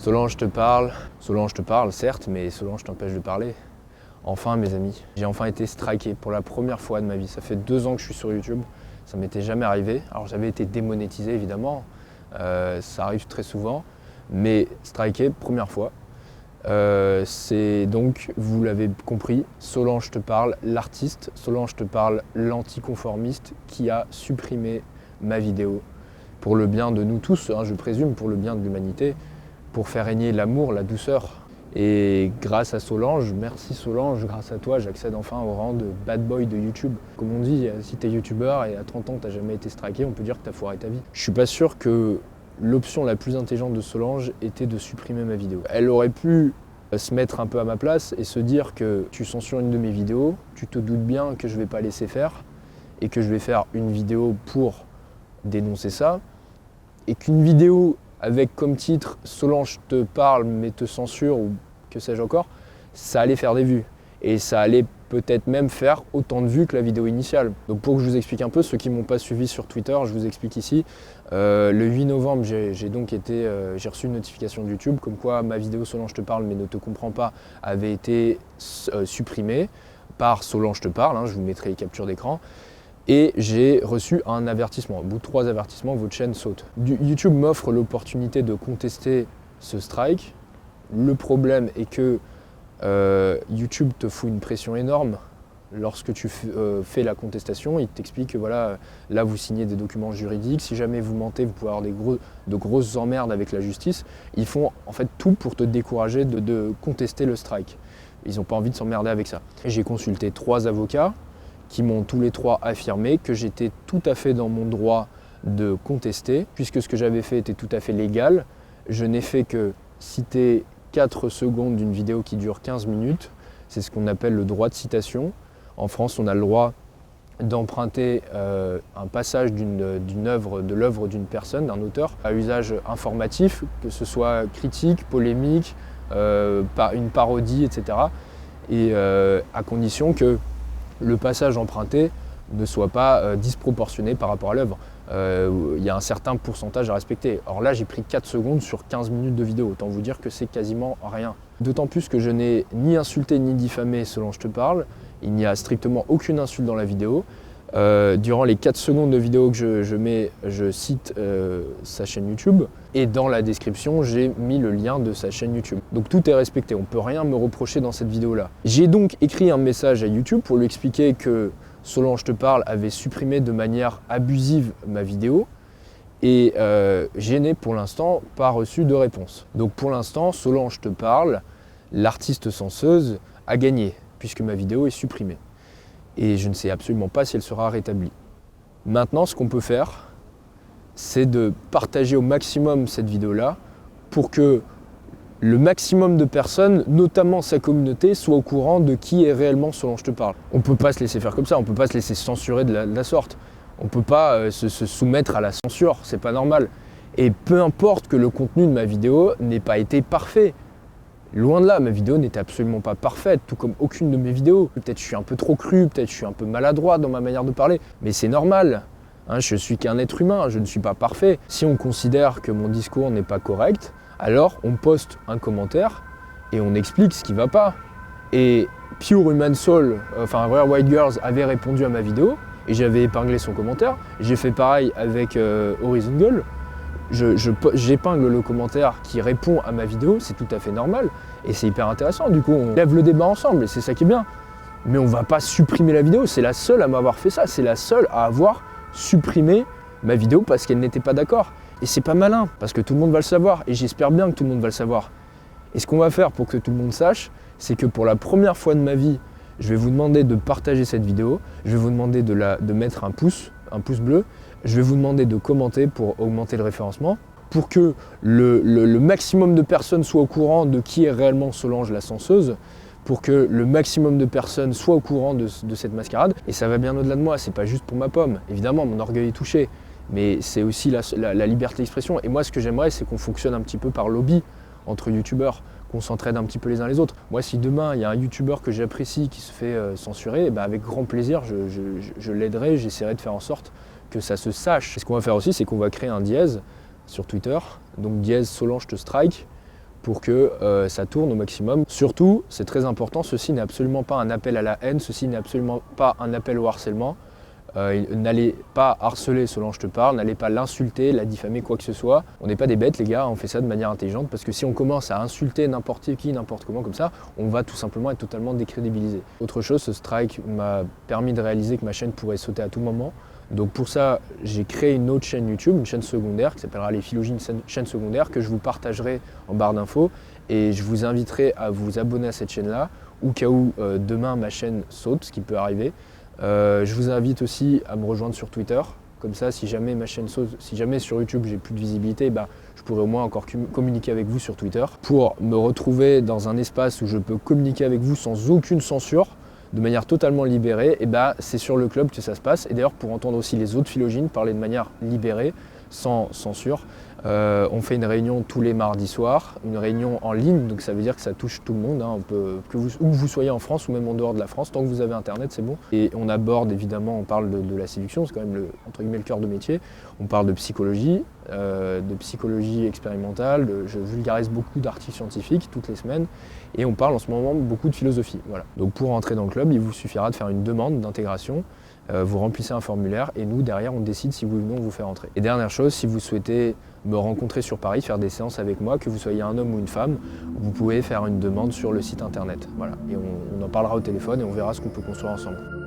Solange te parle certes, mais Solange t'empêche de parler. Enfin mes amis, j'ai enfin été striké pour la première fois de ma vie. Ça fait 2 ans que je suis sur YouTube, ça m'était jamais arrivé. Alors j'avais été démonétisé évidemment, ça arrive très souvent, mais striké, première fois. C'est donc, vous l'avez compris, Solange te parle, l'artiste, Solange te parle, l'anticonformiste qui a supprimé ma vidéo pour le bien de nous tous, hein, je présume, pour le bien de l'humanité, pour faire régner l'amour, la douceur. Et grâce à Solange, merci Solange, grâce à toi, j'accède enfin au rang de bad boy de YouTube. Comme on dit, si t'es youtubeur et à 30 ans t'as jamais été striké, on peut dire que t'as foiré ta vie. Je suis pas sûr que l'option la plus intelligente de Solange était de supprimer ma vidéo. Elle aurait pu se mettre un peu à ma place et se dire que tu censures une de mes vidéos, tu te doutes bien que je vais pas laisser faire et que je vais faire une vidéo pour dénoncer ça et qu'une vidéo avec comme titre « Solange te parle mais te censure » ou que sais-je encore, ça allait faire des vues. Et ça allait peut-être même faire autant de vues que la vidéo initiale. Donc pour que je vous explique un peu, ceux qui ne m'ont pas suivi sur Twitter, je vous explique ici. Le 8 novembre, j'ai reçu une notification de YouTube comme quoi ma vidéo « Solange te parle mais ne te comprend pas » avait été supprimée par Solange te parle, hein, je vous mettrai les captures d'écran. Et j'ai reçu un avertissement. Au bout de 3 avertissements, votre chaîne saute. YouTube m'offre l'opportunité de contester ce strike. Le problème est que YouTube te fout une pression énorme lorsque tu fais la contestation. Il t'explique que voilà, là vous signez des documents juridiques. Si jamais vous mentez, vous pouvez avoir de grosses emmerdes avec la justice. Ils font en fait tout pour te décourager de contester le strike. Ils n'ont pas envie de s'emmerder avec ça. J'ai consulté 3 avocats qui m'ont tous les 3 affirmé que j'étais tout à fait dans mon droit de contester, puisque ce que j'avais fait était tout à fait légal. Je n'ai fait que citer 4 secondes d'une vidéo qui dure 15 minutes. C'est ce qu'on appelle le droit de citation. En France, on a le droit d'emprunter un passage de l'œuvre d'une personne, d'un auteur, à usage informatif, que ce soit critique, polémique, une parodie, etc. Et à condition que le passage emprunté ne soit pas disproportionné par rapport à l'œuvre. Il y a un certain pourcentage à respecter. Or là, j'ai pris 4 secondes sur 15 minutes de vidéo. Autant vous dire que c'est quasiment rien. D'autant plus que je n'ai ni insulté ni diffamé Solange te parle. Il n'y a strictement aucune insulte dans la vidéo. Durant les 4 secondes de vidéo que je mets, je cite sa chaîne YouTube. Et dans la description, j'ai mis le lien de sa chaîne YouTube. Donc tout est respecté, on ne peut rien me reprocher dans cette vidéo-là. J'ai donc écrit un message à YouTube pour lui expliquer que Solange te parle avait supprimé de manière abusive ma vidéo. Et je n'ai pour l'instant pas reçu de réponse. Donc pour l'instant, Solange te parle, l'artiste censeuse, a gagné, puisque ma vidéo est supprimée. Et je ne sais absolument pas si elle sera rétablie. Maintenant, ce qu'on peut faire, c'est de partager au maximum cette vidéo-là pour que le maximum de personnes, notamment sa communauté, soient au courant de qui est réellement Solange te parle. On ne peut pas se laisser faire comme ça, on ne peut pas se laisser censurer de la sorte. On ne peut pas se soumettre à la censure, c'est pas normal. Et peu importe que le contenu de ma vidéo n'ait pas été parfait. Loin de là, ma vidéo n'était absolument pas parfaite, tout comme aucune de mes vidéos. Peut-être je suis un peu trop cru, peut-être je suis un peu maladroit dans ma manière de parler, mais c'est normal. Hein, je suis qu'un être humain, je ne suis pas parfait. Si on considère que mon discours n'est pas correct, alors on poste un commentaire et on explique ce qui ne va pas. Et Pure Human Soul, Rare White Girls avait répondu à ma vidéo et j'avais épinglé son commentaire. J'ai fait pareil avec Horizon Girl. J'épingle le commentaire qui répond à ma vidéo, c'est tout à fait normal et c'est hyper intéressant. Du coup, on lève le débat ensemble et c'est ça qui est bien. Mais on ne va pas supprimer la vidéo, c'est la seule à m'avoir fait ça, c'est la seule à avoir supprimé ma vidéo parce qu'elle n'était pas d'accord. Et c'est pas malin, parce que tout le monde va le savoir, et j'espère bien que tout le monde va le savoir. Et ce qu'on va faire pour que tout le monde sache, c'est que pour la première fois de ma vie, je vais vous demander de partager cette vidéo, je vais vous demander de mettre un pouce bleu, je vais vous demander de commenter pour augmenter le référencement, pour que le maximum de personnes soient au courant de qui est réellement Solange la censeuse, pour que le maximum de personnes soient au courant de cette mascarade. Et ça va bien au-delà de moi, c'est pas juste pour ma pomme. Évidemment, mon orgueil est touché, mais c'est aussi la liberté d'expression. Et moi, ce que j'aimerais, c'est qu'on fonctionne un petit peu par lobby entre youtubeurs, qu'on s'entraide un petit peu les uns les autres. Moi, si demain, il y a un youtubeur que j'apprécie qui se fait censurer, avec grand plaisir, je l'aiderai, j'essaierai de faire en sorte que ça se sache. Et ce qu'on va faire aussi, c'est qu'on va créer un dièse sur Twitter, donc dièse Solange te strike, pour que ça tourne au maximum. Surtout, c'est très important, ceci n'est absolument pas un appel à la haine, ceci n'est absolument pas un appel au harcèlement. N'allez pas harceler Solange Te Parle, n'allez pas l'insulter, la diffamer, quoi que ce soit. On n'est pas des bêtes les gars, on fait ça de manière intelligente parce que si on commence à insulter n'importe qui, n'importe comment comme ça, on va tout simplement être totalement décrédibilisé. Autre chose, ce strike m'a permis de réaliser que ma chaîne pourrait sauter à tout moment. Donc pour ça, j'ai créé une autre chaîne YouTube, une chaîne secondaire qui s'appellera Les Philogines, chaîne secondaire que je vous partagerai en barre d'infos et je vous inviterai à vous abonner à cette chaîne-là au cas où demain ma chaîne saute, ce qui peut arriver. Je vous invite aussi à me rejoindre sur Twitter, comme ça si jamais ma chaîne saute, si jamais sur YouTube j'ai plus de visibilité, je pourrai au moins encore communiquer avec vous sur Twitter pour me retrouver dans un espace où je peux communiquer avec vous sans aucune censure, de manière totalement libérée. C'est sur le club que ça se passe. Et d'ailleurs pour entendre aussi les autres philogines parler de manière libérée, sans censure, on fait une réunion tous les mardis soirs, une réunion en ligne, donc ça veut dire que ça touche tout le monde, hein, où vous soyez en France ou même en dehors de la France, tant que vous avez internet c'est bon. Et on aborde évidemment, on parle de la séduction, c'est quand même entre guillemets le cœur de métier, on parle de psychologie expérimentale, je vulgarise beaucoup d'articles scientifiques toutes les semaines, et on parle en ce moment beaucoup de philosophie. Voilà. Donc pour entrer dans le club, il vous suffira de faire une demande d'intégration. Vous remplissez un formulaire et nous, derrière, on décide si oui ou non vous fait rentrer. Et dernière chose, si vous souhaitez me rencontrer sur Paris, faire des séances avec moi, que vous soyez un homme ou une femme, vous pouvez faire une demande sur le site internet. Voilà. Et on en parlera au téléphone et on verra ce qu'on peut construire ensemble.